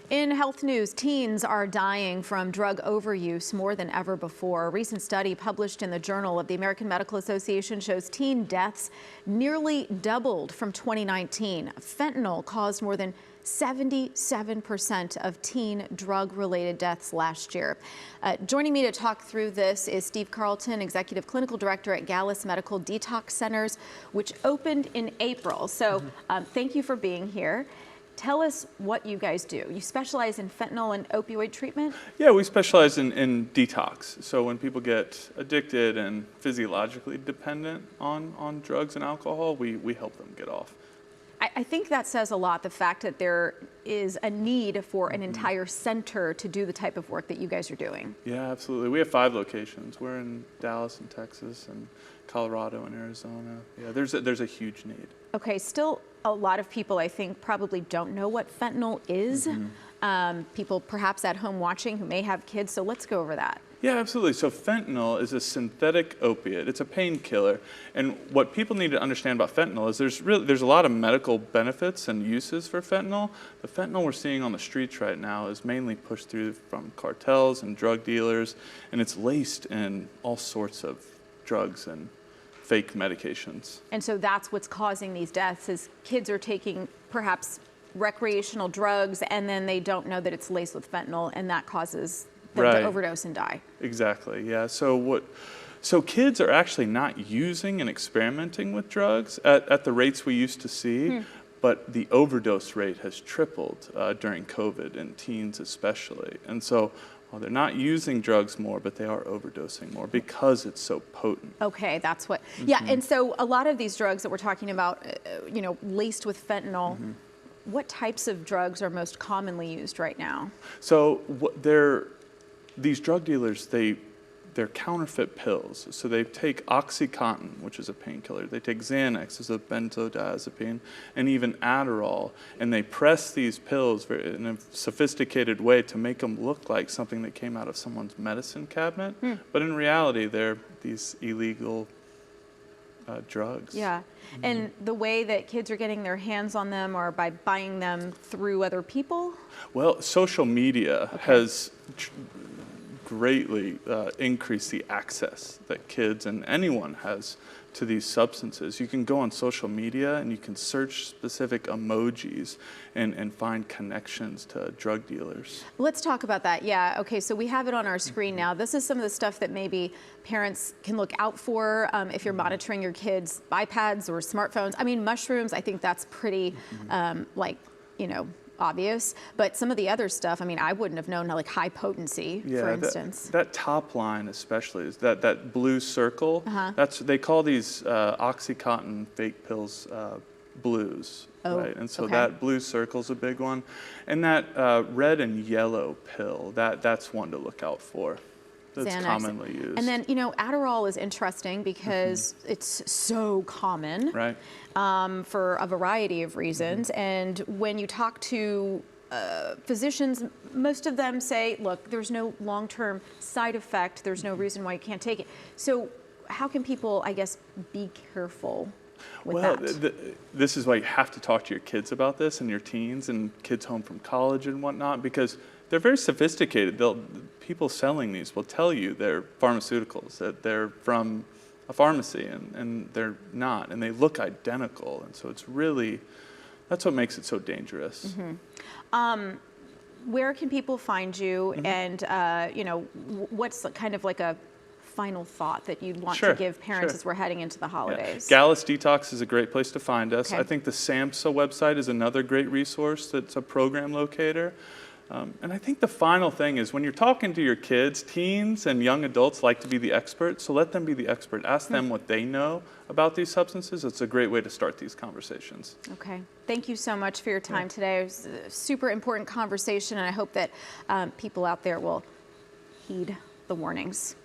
In health news, teens are dying from drug overuse more than ever before. A recent study published in the Journal of the American Medical Association shows teen deaths nearly doubled from 2019. Fentanyl caused more than 77% of teen drug-related deaths last year. Joining me to talk through this is Steve Carleton, Executive Clinical Director at Gallus Medical Detox Centers, which opened in April. So thank you for being here. Tell us what you guys do. You specialize in fentanyl and opioid treatment? Yeah, we specialize in detox. So when people get addicted and physiologically dependent on drugs and alcohol, we help them get off. I think that says a lot, the fact that there is a need for an entire center to do the type of work that you guys are doing. Yeah, absolutely. We have 5 locations. We're in Dallas and Texas and Colorado and Arizona. Yeah, there's a huge need. Okay, still a lot of people, I think, probably don't know what fentanyl is. People perhaps at home watching who may have kids, so let's go over that. Yeah, absolutely. So fentanyl is a synthetic opiate. It's a painkiller. And what people need to understand about fentanyl is there's a lot of medical benefits and uses for fentanyl. The fentanyl we're seeing on the streets right now is mainly pushed through from cartels and drug dealers, and it's laced in all sorts of drugs and fake medications. And so that's what's causing these deaths, is kids are taking perhaps recreational drugs and then they don't know that it's laced with fentanyl, and that causes them to overdose and die. Exactly, yeah. So kids are actually not using and experimenting with drugs at the rates we used to see, but the overdose rate has tripled during COVID, in teens especially. And so while they're not using drugs more, but they are overdosing more because it's so potent. Okay, that's what, yeah, and so a lot of these drugs that we're talking about, laced with fentanyl, what types of drugs are most commonly used right now? So these drug dealers, they're counterfeit pills. So they take OxyContin, which is a painkiller. They take Xanax, as a benzodiazepine, and even Adderall, and they press these pills in a sophisticated way to make them look like something that came out of someone's medicine cabinet. But in reality, they're these illegal drugs. Yeah, and the way that kids are getting their hands on them are by buying them through other people? Well, social media has greatly increased the access that kids and anyone has to these substances. You can go on social media and you can search specific emojis and find connections to drug dealers. Let's talk about that. Yeah, okay, so we have it on our screen now. This is some of the stuff that maybe parents can look out for if you're monitoring your kids' iPads or smartphones. I mean, mushrooms, I think that's pretty obvious, but some of the other stuff, I mean, I wouldn't have known, like high potency, for instance. That top line especially, is that blue circle, they call these OxyContin fake pills blues, right? And so that blue circle's a big one. And that red and yellow pill, that's one to look out for. That's Xanax. Commonly used. And then, Adderall is interesting because it's so common for a variety of reasons. And when you talk to physicians, most of them say, look, there's no long-term side effect. There's no reason why you can't take it. So how can people, I guess, be careful with that? This is why you have to talk to your kids about this, and your teens and kids home from college and whatnot, because they're very sophisticated. People selling these will tell you they're pharmaceuticals, that they're from a pharmacy, and they're not, and they look identical. And so that's what makes it so dangerous. Where can people find you, and what's kind of like a final thought that you'd want to give parents as we're heading into the holidays? Gallus Detox is a great place to find us. I think the SAMHSA website is another great resource that's a program locator. And I think the final thing is, when you're talking to your kids, teens and young adults like to be the expert, so let them be the expert. Ask them what they know about these substances. It's a great way to start these conversations. Okay. Thank you so much for your time today. It was a super important conversation, and I hope that people out there will heed the warnings.